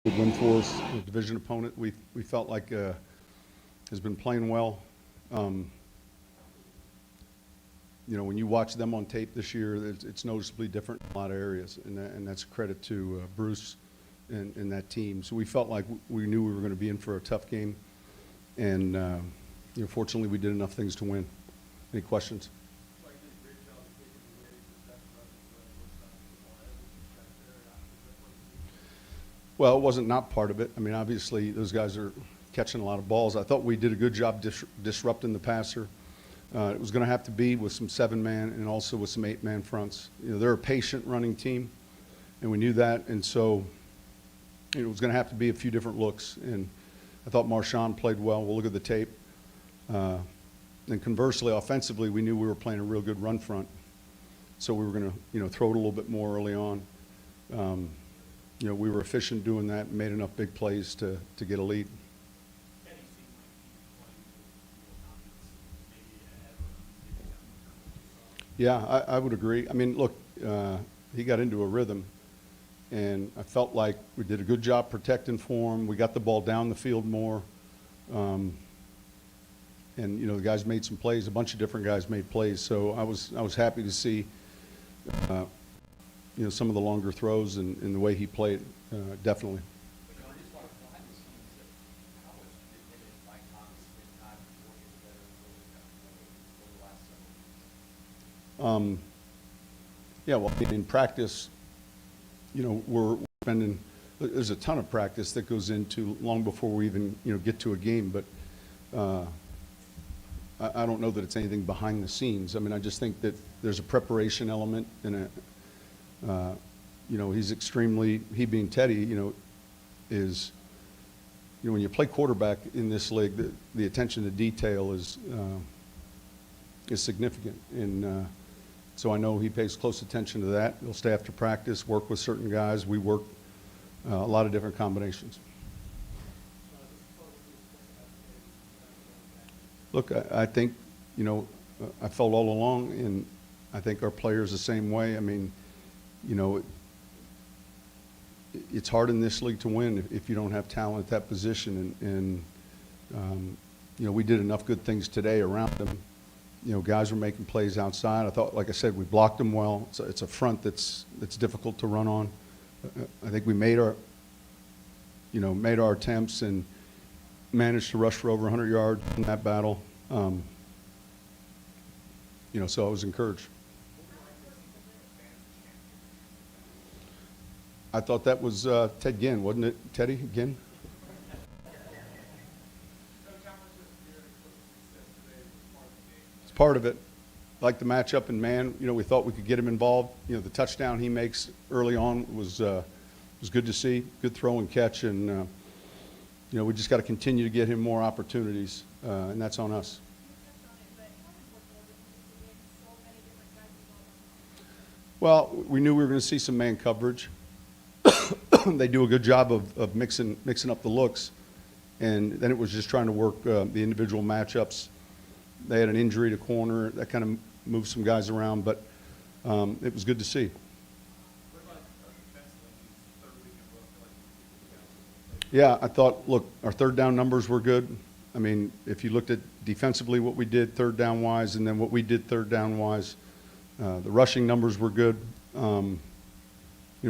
Good win for us, a division opponent. We felt like has been playing well. When you watch them on tape this year, it's noticeably different in a lot of areas, and that's a credit to Bruce and that team. So we felt like we knew we were going to be in for a tough game, and fortunately we did enough things to win. Any questions? Well, it wasn't not part of it. I mean, obviously, those guys are catching a lot of balls. I thought we did a good job disrupting the passer. It was going to have to be with some 7-man and also with some 8-man fronts. They're a patient running team, and we knew that. And so, it was going to have to be a few different looks. And I thought Marshawn played well. We'll look at the tape. And conversely, offensively, we knew we were playing a real good run front. So we were going to, throw it a little bit more early on. We were efficient doing that and made enough big plays to get a lead. Yeah, I would agree. I mean, look, he got into a rhythm, and I felt like we did a good job protecting for him. We got the ball down the field more. And, the guys made some plays. A bunch of different guys made plays. So I was happy to see some of the longer throws and the way he played, definitely. Yeah, well, in practice, we're spending, there's a ton of practice that goes into long before we even, get to a game, but I don't know that it's anything behind the scenes. I mean, I just think that there's a preparation element and he's extremely, he being Teddy, is, when you play quarterback in this league, the attention to detail is significant. And so I know he pays close attention to that. He'll stay after practice, work with certain guys. We work a lot of different combinations. Look, I think, I felt all along, and I think our players the same way. I mean, it's hard in this league to win if you don't have talent at that position. And we did enough good things today around them. Guys were making plays outside. I thought, like I said, we blocked them well. It's a front that's difficult to run on. I think we made our attempts and managed to rush for over 100 yards in that battle. So I was encouraged. I thought that was Ted Ginn, wasn't it, Teddy Ginn? It's part of it. Like the matchup in man, we thought we could get him involved. The touchdown he makes early on was good to see. Good throw and catch, and we just got to continue to get him more opportunities, and that's on us. Well, we knew we were going to see some man coverage. They do a good job of mixing up the looks, and then it was just trying to work the individual matchups. They had an injury to corner that kind of moved some guys around, but it was good to see. Yeah, I thought, look, our third down numbers were good. I mean, if you looked at defensively what we did third down wise and then what we did third down wise, the rushing numbers were good.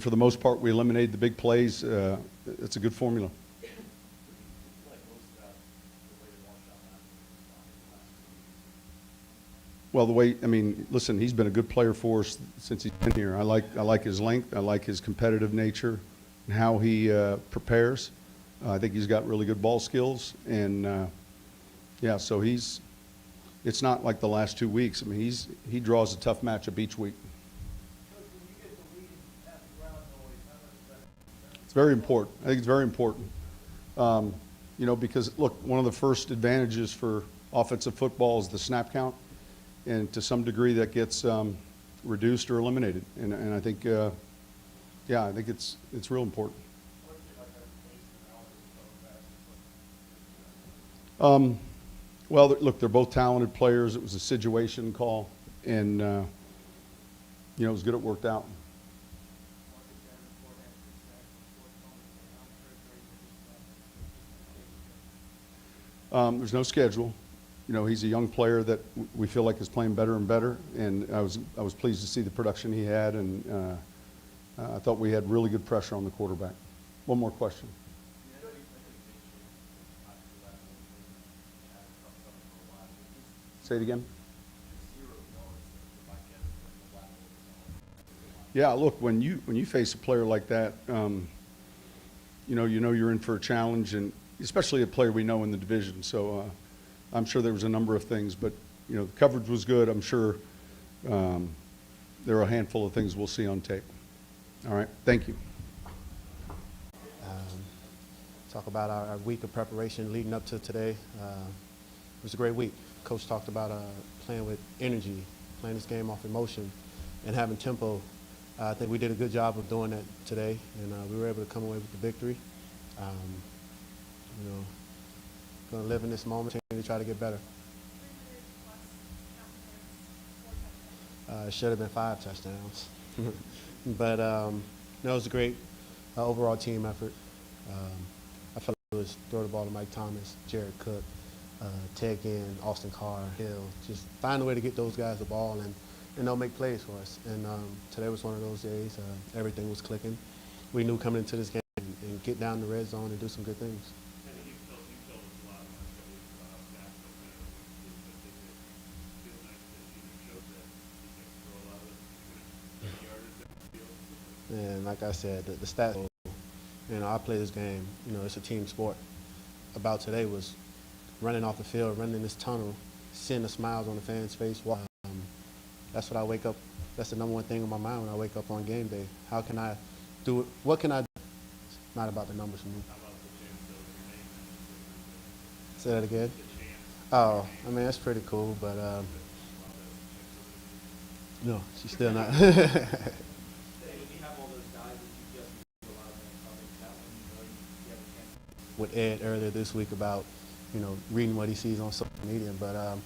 For the most part, we eliminated the big plays. It's a good formula. Well, listen, he's been a good player for us since he's been here. I like his length. I like his competitive nature and how he prepares. I think he's got really good ball skills. And, so it's not like the last 2 weeks. I mean, he draws a tough matchup each week. It's very important. I think it's very important. Because, look, one of the first advantages for offensive football is the snap count. And to some degree that gets reduced or eliminated. And I think, I think it's real important. Well, look, they're both talented players. It was a situation call, and it was good it worked out. There's no schedule. You know, he's a young player that we feel like is playing better and better, and I was pleased to see the production he had, and I thought we had really good pressure on the quarterback. One more question. Say it again. Yeah, look, when you face a player like that, you know you're in for a challenge, and especially a player we know in the division. So I'm sure there was a number of things, but you know the coverage was good. I'm sure there are a handful of things we'll see on tape. All right, thank you. Talk about our week of preparation leading up to today. It was a great week. Coach talked about playing with energy, playing this game off emotion, and having tempo. I think we did a good job of doing that today, and we were able to come away with the victory. You know, going to live in this moment and try to get better. It should have been 5 touchdowns. But no, it was a great overall team effort. I felt like it was throw the ball to Mike Thomas, Jared Cook, Ted Ginn, Austin Carr, Hill. Just find a way to get those guys the ball, and they'll make plays for us. And today was one of those days. Everything was clicking. We knew coming into this game and get down the red zone and do some good things. And like I said, the stats, you know, I play this game, you know, it's a team sport. About today was running off the field, running in this tunnel, seeing the smiles on the fans' face. That's what I wake up, that's the number one thing on my mind when I wake up on game day. How can I do it? What can I do? It's not about the numbers for me. Say that again? Oh, I mean, that's pretty cool, but no, she's still not. With Ed earlier this week about, you know, reading what he sees on social media. But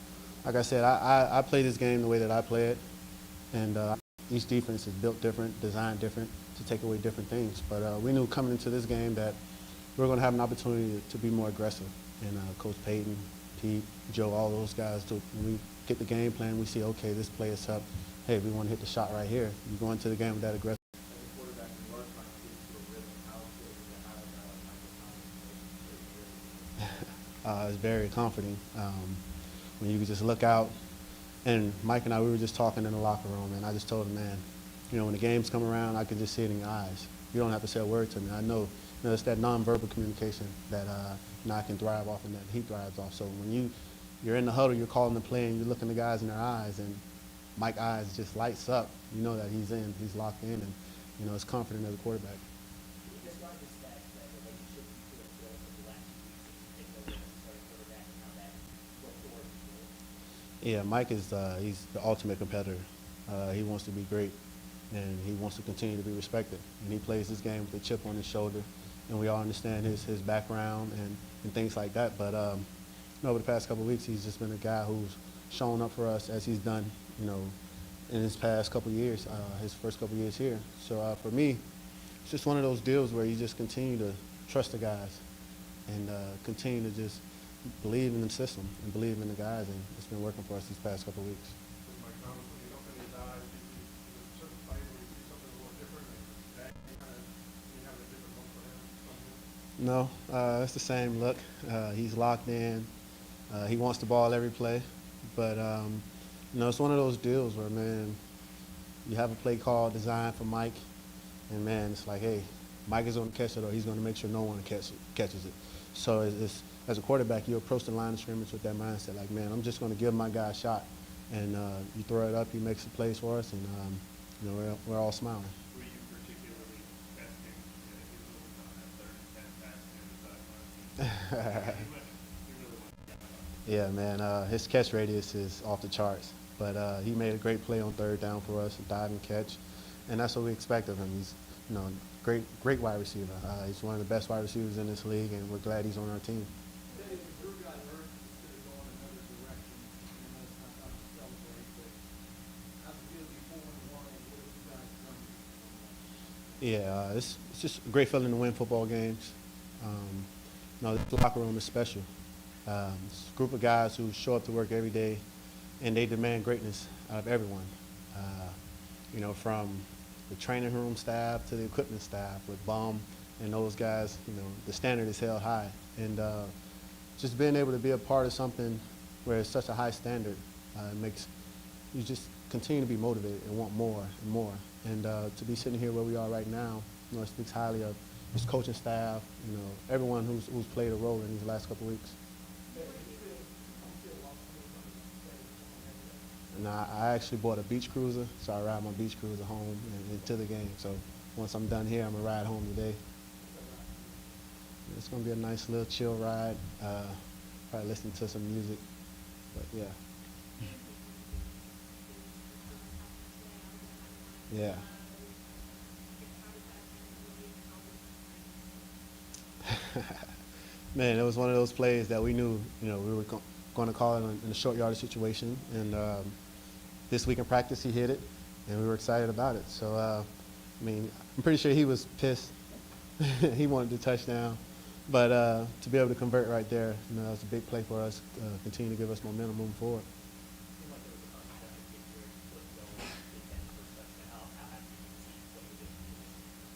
like I said, I play this game the way that I play it, and each defense is built different, designed different to take away different things. But we knew coming into this game that we were going to have an opportunity to be more aggressive. And Coach Payton, Pete, Joe, all those guys, when we get the game plan, we see, okay, this play is up. Hey, we want to hit the shot right here. You go into the game with that aggressive. It's very comforting when you can just look out. And Mike and I, we were just talking in the locker room, and I just told him, man, you know, when the games come around, I can just see it in your eyes. You don't have to say a word to me. I know, you know, it's that nonverbal communication that you know, I can thrive off and that he thrives off. So when you're in the huddle, you're calling the play, and you're looking the guys in their eyes, and Mike's eyes just lights up. You know that he's in, he's locked in, and you know, it's comforting as a quarterback. Yeah, Mike is he's the ultimate competitor. He wants to be great, and he wants to continue to be respected. And he plays this game with a chip on his shoulder, and we all understand his background and things like that. But you know, over the past couple of weeks, he's just been a guy who's shown up for us as he's done, you know, in his past couple of years, his first couple of years here. So for me, it's just one of those deals where you just continue to trust the guys and continue to just believe in the system and believe in the guys, and it's been working for us these past couple of weeks. No, it's the same look. He's locked in. He wants the ball every play, but you know, it's one of those deals where, man, you have a play call designed for Mike, and man, it's like, hey, Mike is going to catch it, or he's going to make sure no one catches it. So it's as a quarterback, you approach the line of scrimmage with that mindset, like, man, I'm just going to give my guy a shot. And you throw it up, he makes the plays for us, and you know, we're all smiling. Were you particularly testing if he was on that 3rd and 10 pass Yeah, man, his catch radius is off the charts. But he made a great play on 3rd down for us, a diving catch, and that's what we expect of him. He's, you know, great wide receiver. He's one of the best wide receivers in this league, and we're glad he's on our team. Yeah, it's just a great feeling to win football games. You know, the locker room is special. It's a group of guys who show up to work every day, and they demand greatness out of everyone. From the training room staff to the equipment staff with Baum and those guys, the standard is held high. And just being able to be a part of something where it's such a high standard makes you just continue to be motivated and want more and more. And to be sitting here where we are right now, it speaks highly of this coaching staff, everyone who's played a role in these last couple of weeks. And I actually bought a beach cruiser, so I ride my beach cruiser home and to the game. So once I'm done here, I'm gonna ride home today. It's gonna be a nice little chill ride. Probably listen to some music, but yeah. Yeah. Man, it was one of those plays that we knew, we were going to call it in a short yardage situation. And this week in practice, he hit it, and we were excited about it. So, I'm pretty sure he was pissed. He wanted the touchdown. But to be able to convert right there, that was a big play for us, continue to give us momentum moving forward.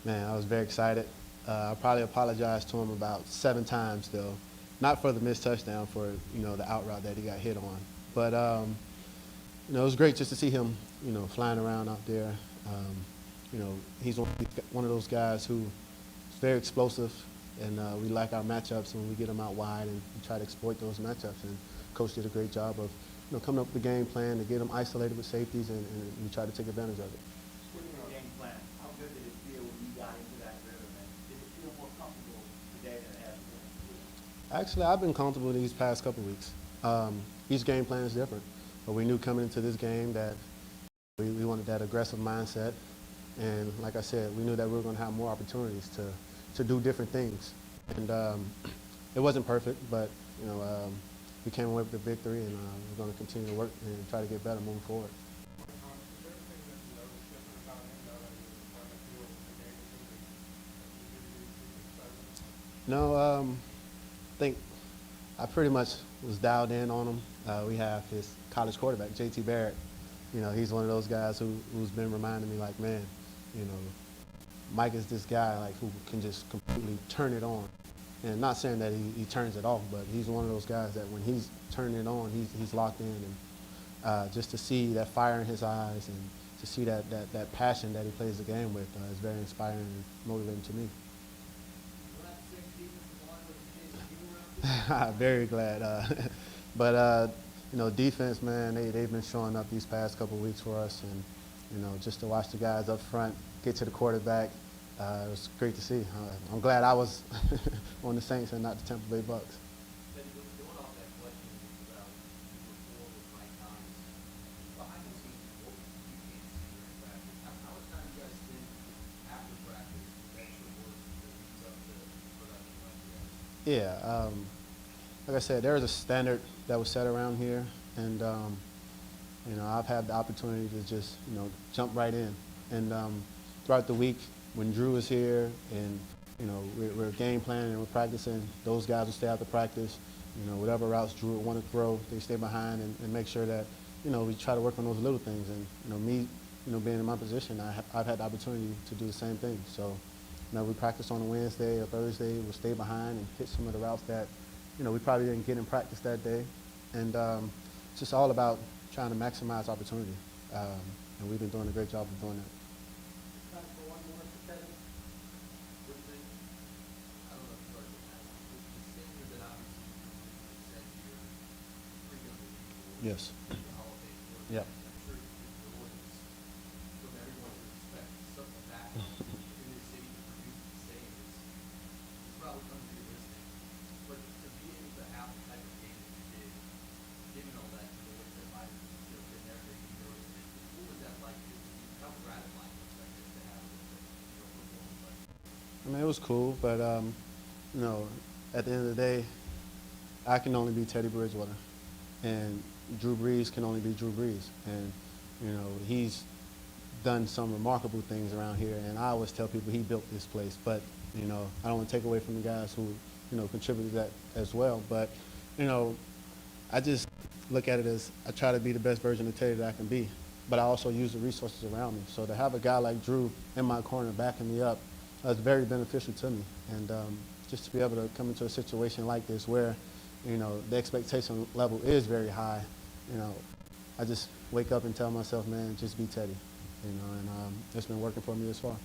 Man, I was very excited. I probably apologized to him about 7 times still, not for the missed touchdown, for the out route that he got hit on. But it was great just to see him flying around out there. He's one of those guys who is very explosive, and we like our matchups when we get him out wide and we try to exploit those matchups. And Coach did a great job of coming up with the game plan to get him isolated with safeties, and we try to take advantage of it. Speaking of game plan, how good did it feel when you got into that rhythm, and did it feel more comfortable today than it has been? Actually, I've been comfortable these past couple weeks. Each game plan is different, but we knew coming into this game that we wanted that aggressive mindset, and like I said, we knew that we were going to have more opportunities to do different things. And it wasn't perfect, but we came away with the victory, and we're going to continue to work and try to get better moving forward. No, I think I pretty much was dialed in on him. We have his college quarterback, JT Barrett. He's one of those guys who's been reminding me, like, man, Mike is this guy who can just completely turn it on. And not saying that he turns it off, but he's one of those guys that when he's turning it on, he's locked in. And just to see that fire in his eyes and to see that passion that he plays the game with is very inspiring and motivating to me. Very glad. But defense, man, they've been showing up these past couple of weeks for us, and just to watch the guys up front get to the quarterback, it was great to see. I'm glad I was on the Saints and not the Tampa Bay Bucks. Going off that question about rapport with Mike Thomas, behind the scenes, what you can't see during practice, how much time do you guys spend after practice with extra work that leads up to production like that? Yeah, like I said, there is a standard that was set around here, and I've had the opportunity to just jump right in. And throughout the week, when Drew is here, and we're game planning and we're practicing, those guys will stay after practice. Whatever routes Drew would want to throw, they stay behind and make sure that we try to work on those little things. And me, being in my position, I've had the opportunity to do the same thing. So we practice on a Wednesday or Thursday, we'll stay behind and hit some of the routes that we probably didn't get in practice that day. And it's just all about trying to maximize opportunity. And we've been doing a great job of doing that. Time for one more for Kevin. With the, I don't know if you already had one, with the senior that obviously you said here, 300 people. Yes. The holiday work. Yeah. I'm sure the audience, from everyone would expect something back in this city to produce the same is probably unrealistic. But to be able to have the type of game that you did, given all that noise that might have been there, maybe you noticed it, what was that like? How gratifying was that just to have performance like that? I mean, it was cool, but at the end of the day, I can only be Teddy Bridgewater, and Drew Brees can only be Drew Brees, and he's done some remarkable things around here, and I always tell people he built this place, but I don't want to take away from the guys who contributed that as well, but you know, I just look at it as I try to be the best version of Teddy that I can be, but I also use the resources around me. So to have a guy like Drew in my corner backing me up is very beneficial to me. And just to be able to come into a situation like this where, you know, the expectation level is very high, you know, I just wake up and tell myself, man, just be Teddy, you know, and it's been working for me this far.